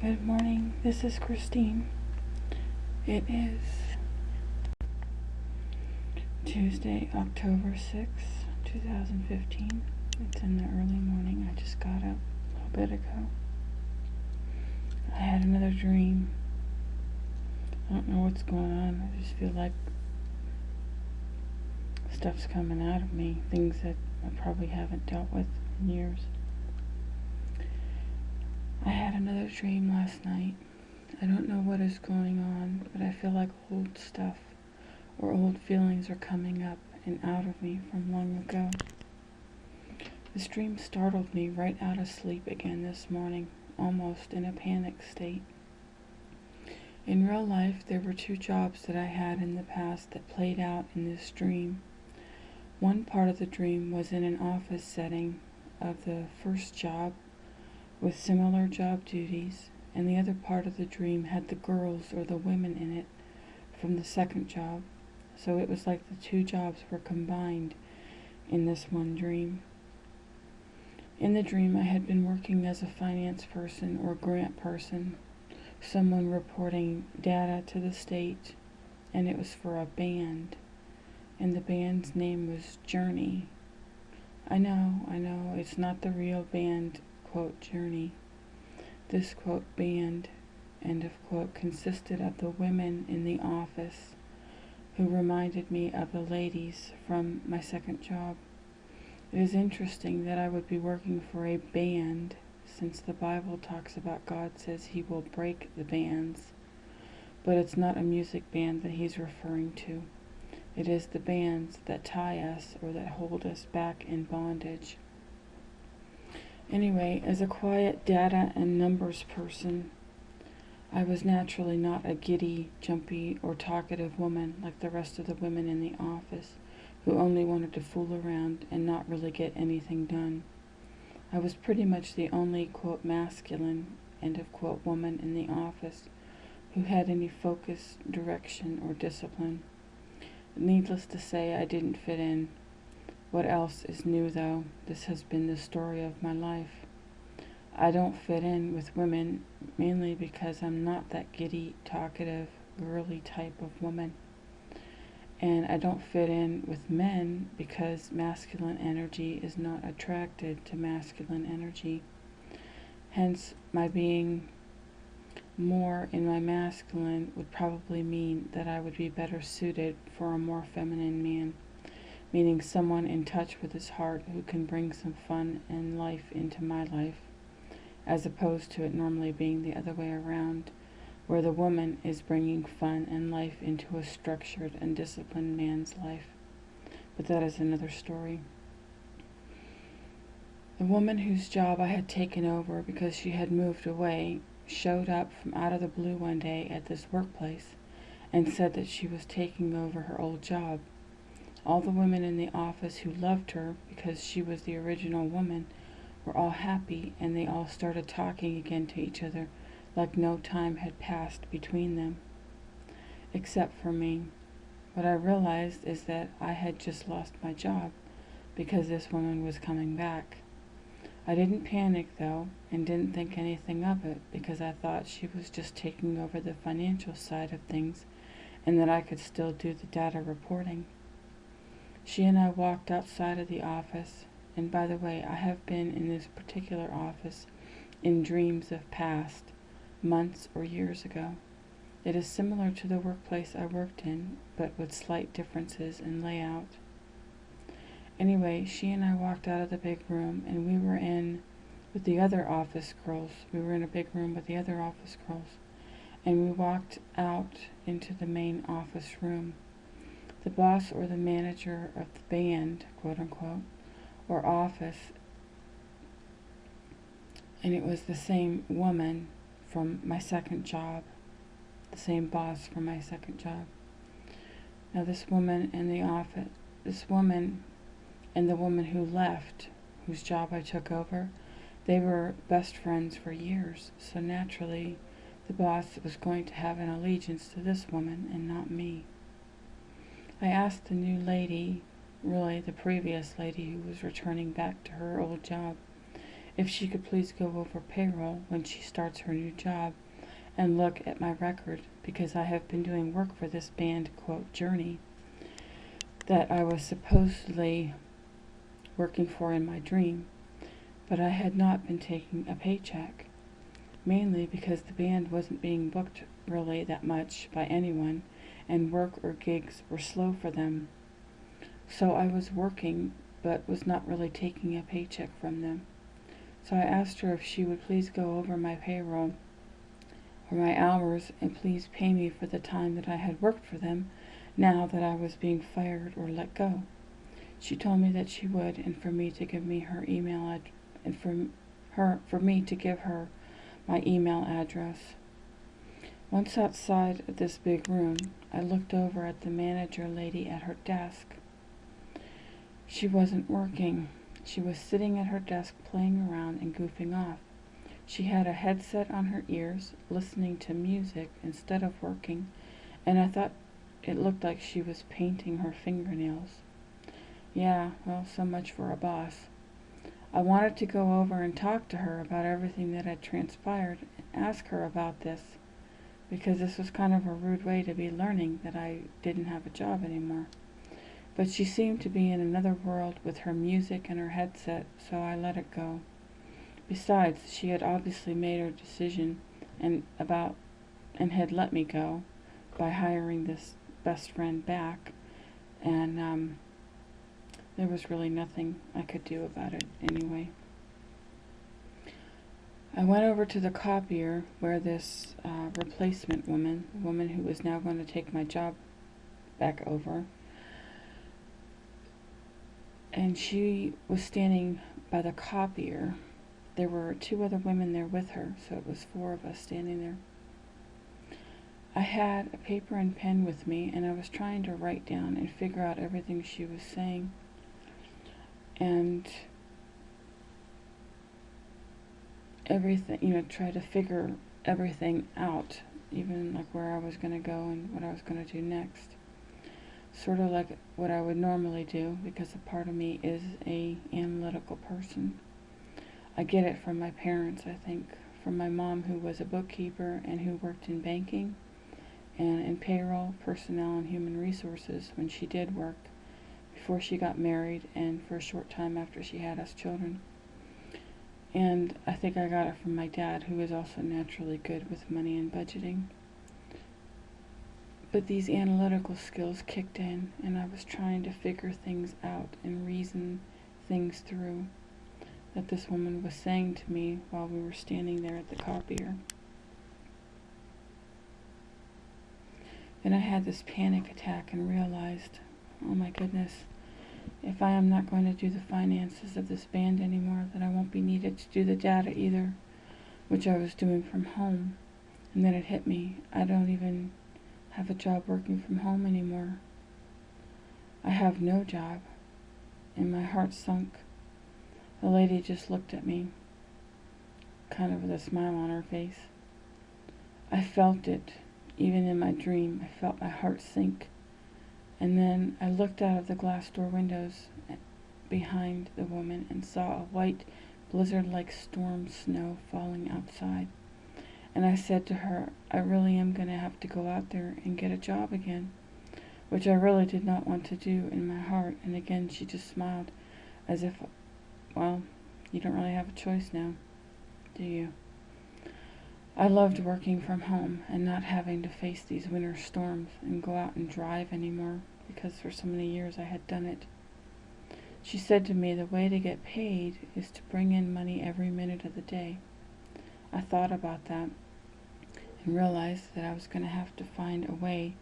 Good morning, this is Christine. It is Tuesday, October 6th, 2015. It's in the early morning. I just got up a little bit ago. I had another dream. I don't know what's going on. I just feel like stuff's coming out of me, things that I probably haven't dealt with in years. I had another dream last night. I don't know what is going on, but I feel like old stuff or old feelings are coming up and out of me from long ago. This dream startled me right out of sleep again this morning, almost in a panic state. In real life, there were two jobs that I had in the past that played out in this dream. One part of the dream was in an office setting of the first job with similar job duties, and the other part of the dream had the girls or the women in it from the second job. So it was like the two jobs were combined in this one dream. In the dream, I had been working as a finance person or grant person, someone reporting data to the state, and it was for a band, and the band's name was Journey. I know, it's not the real band, quote, Journey. This, quote, band, end of quote, consisted of the women in the office who reminded me of the ladies from my second job. It is interesting that I would be working for a band, since the Bible talks about God says he will break the bands, but it's not a music band that he's referring to. It is the bands that tie us or that hold us back in bondage. Anyway, as a quiet data and numbers person, I was naturally not a giddy, jumpy, or talkative woman like the rest of the women in the office who only wanted to fool around and not really get anything done. I was pretty much the only, quote, masculine, end of quote, woman in the office who had any focus, direction, or discipline. Needless to say, I didn't fit in. What else is new, though? This has been the story of my life. I don't fit in with women, mainly because I'm not that giddy, talkative, girly type of woman. And I don't fit in with men because masculine energy is not attracted to masculine energy. Hence, my being more in my masculine would probably mean that I would be better suited for a more feminine man, meaning someone in touch with his heart who can bring some fun and life into my life, as opposed to it normally being the other way around, where the woman is bringing fun and life into a structured and disciplined man's life. But that is another story. The woman whose job I had taken over because she had moved away showed up from out of the blue one day at this workplace and said that she was taking over her old job. All the women in the office who loved her because she was the original woman were all happy, and they all started talking again to each other like no time had passed between them. Except for me. What I realized is that I had just lost my job because this woman was coming back. I didn't panic, though, and didn't think anything of it because I thought she was just taking over the financial side of things and that I could still do the data reporting. She and I walked outside of the office, and by the way, I have been in this particular office in dreams of past, months or years ago. It is similar to the workplace I worked in, but with slight differences in layout. Anyway, she and I walked out of the big room, and we were in with the other office girls. We were in a big room with the other office girls, and we walked out into the main office room. The boss or the manager of the band, quote unquote, or office, and it was the same woman from my second job, the same boss from my second job. Now this woman in the office, this woman and the woman who left, whose job I took over, they were best friends for years, so naturally the boss was going to have an allegiance to this woman and not me. I asked the new lady, really the previous lady who was returning back to her old job, if she could please go over payroll when she starts her new job and look at my record, because I have been doing work for this band, quote, Journey, that I was supposedly working for in my dream, but I had not been taking a paycheck, mainly because the band wasn't being booked really that much by anyone, and work or gigs were slow for them. So I was working, but was not really taking a paycheck from them. So I asked her if she would please go over my payroll or my hours and please pay me for the time that I had worked for them now that I was being fired or let go. She told me that she would, and for me to give me her email and for me to give her my email address. Once outside of this big room, I looked over at the manager lady at her desk. She wasn't working. She was sitting at her desk playing around and goofing off. She had a headset on her ears, listening to music instead of working, and I thought it looked like she was painting her fingernails. Yeah, well, so much for a boss. I wanted to go over and talk to her about everything that had transpired and ask her about this, because this was kind of a rude way to be learning that I didn't have a job anymore. But she seemed to be in another world with her music and her headset, so I let it go. Besides, she had obviously made her decision and had let me go by hiring this best friend back, and there was really nothing I could do about it anyway. I went over to the copier where this replacement woman, the woman who was now going to take my job back over, and she was standing by the copier. There were 2 other women there with her, so it was 4 of us standing there. I had a paper and pen with me, and I was trying to write down and figure out everything she was saying, and everything, try to figure everything out, even like where I was going to go and what I was going to do next. Sort of like what I would normally do, because a part of me is an analytical person. I get it from my parents, I think, from my mom, who was a bookkeeper and who worked in banking and in payroll, personnel, and human resources when she did work, before she got married and for a short time after she had us children. And I think I got it from my dad, who is also naturally good with money and budgeting. But these analytical skills kicked in, and I was trying to figure things out and reason things through that this woman was saying to me while we were standing there at the copier. Then I had this panic attack and realized, oh my goodness, if I am not going to do the finances of this band anymore, then I won't be needed to do the data either, which I was doing from home. And then it hit me, I don't even have a job working from home anymore. I have no job, and my heart sunk. The lady just looked at me, kind of with a smile on her face. I felt it, even in my dream. I felt my heart sink. And then I looked out of the glass door windows behind the woman and saw a white, blizzard-like storm snow falling outside. And I said to her, I really am going to have to go out there and get a job again, which I really did not want to do in my heart. And again, she just smiled, as if, well, you don't really have a choice now, do you? I loved working from home and not having to face these winter storms and go out and drive anymore, because for so many years I had done it. She said to me, the way to get paid is to bring in money every minute of the day. I thought about that and realized that I was going to have to find a way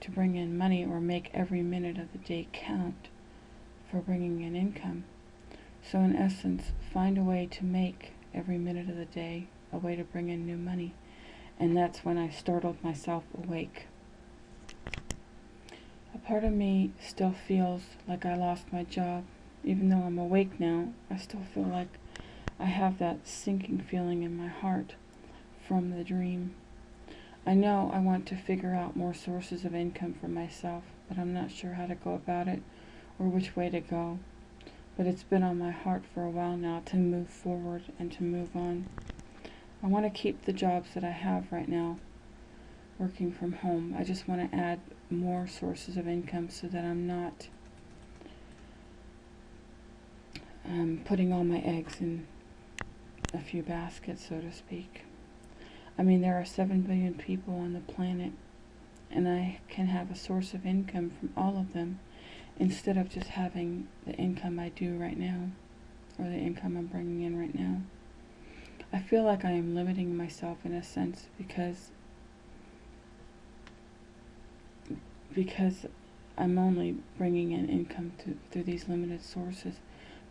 to bring in money or make every minute of the day count for bringing in income. So in essence, find a way to make every minute of the day a way to bring in new money. And that's when I startled myself awake. A part of me still feels like I lost my job. Even though I'm awake now, I still feel like I have that sinking feeling in my heart from the dream. I know I want to figure out more sources of income for myself, but I'm not sure how to go about it or which way to go. but it's been on my heart for a while now to move forward and to move on. I want to keep the jobs that I have right now, working from home. I just want to add more sources of income so that I'm not putting all my eggs in a few baskets, so to speak. I mean, there are 7 billion people on the planet, and I can have a source of income from all of them instead of just having the income I do right now, or the income I'm bringing in right now. I feel like I am limiting myself in a sense because I'm only bringing in income through these limited sources,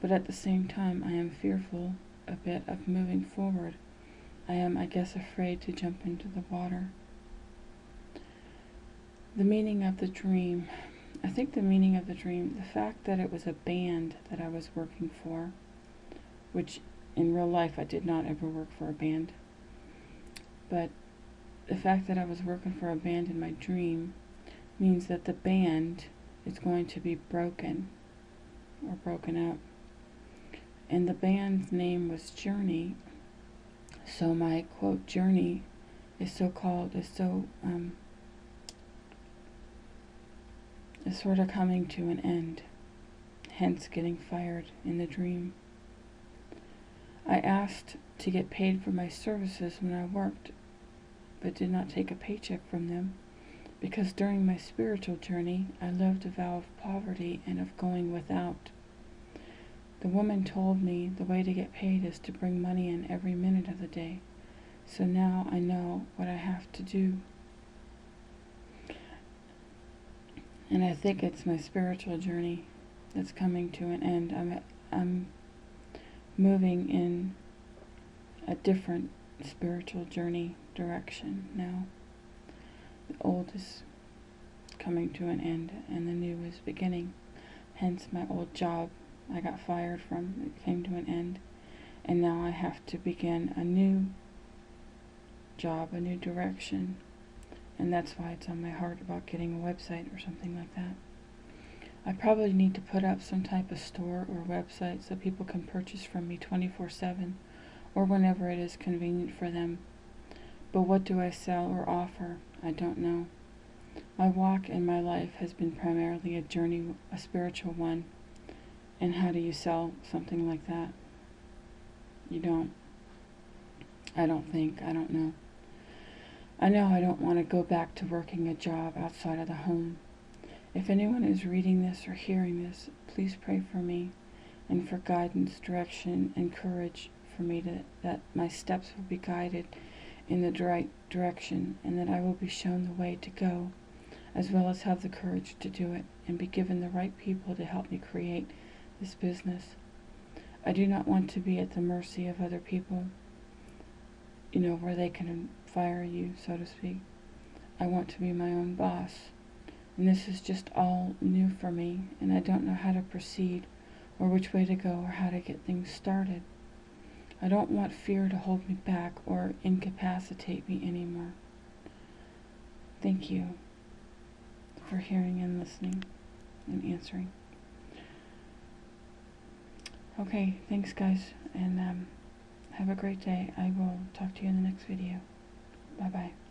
but at the same time I am fearful a bit of moving forward. I am, I guess, afraid to jump into the water. The meaning of the dream. I think the meaning of the dream, the fact that it was a band that I was working for, which in real life I did not ever work for a band, but the fact that I was working for a band in my dream means that the band is going to be broken or broken up. And the band's name was Journey. So my quote journey is sort of coming to an end, hence getting fired in the dream. I asked to get paid for my services when I worked, but did not take a paycheck from them, because during my spiritual journey I lived a vow of poverty and of going without. The woman told me the way to get paid is to bring money in every minute of the day, so now I know what I have to do. And I think it's my spiritual journey that's coming to an end. I'm moving in a different spiritual journey direction now. The old is coming to an end and the new is beginning. Hence my old job I got fired from, it came to an end, and now I have to begin a new job, a new direction. And that's why it's on my heart about getting a website or something like that. I probably need to put up some type of store or website so people can purchase from me 24/7 or whenever it is convenient for them. But what do I sell or offer? I don't know. My walk in my life has been primarily a journey, a spiritual one. And how do you sell something like that? You don't. I don't think. I don't know. I know I don't want to go back to working a job outside of the home. If anyone is reading this or hearing this, please pray for me and for guidance, direction, and courage for me that my steps will be guided in the right direction and that I will be shown the way to go, as well as have the courage to do it and be given the right people to help me create this business. I do not want to be at the mercy of other people, where they can fire you, so to speak. I want to be my own boss. And this is just all new for me, and I don't know how to proceed or which way to go or how to get things started. I don't want fear to hold me back or incapacitate me anymore. Thank you for hearing and listening and answering. Okay, thanks guys, and have a great day. I will talk to you in the next video. Bye-bye.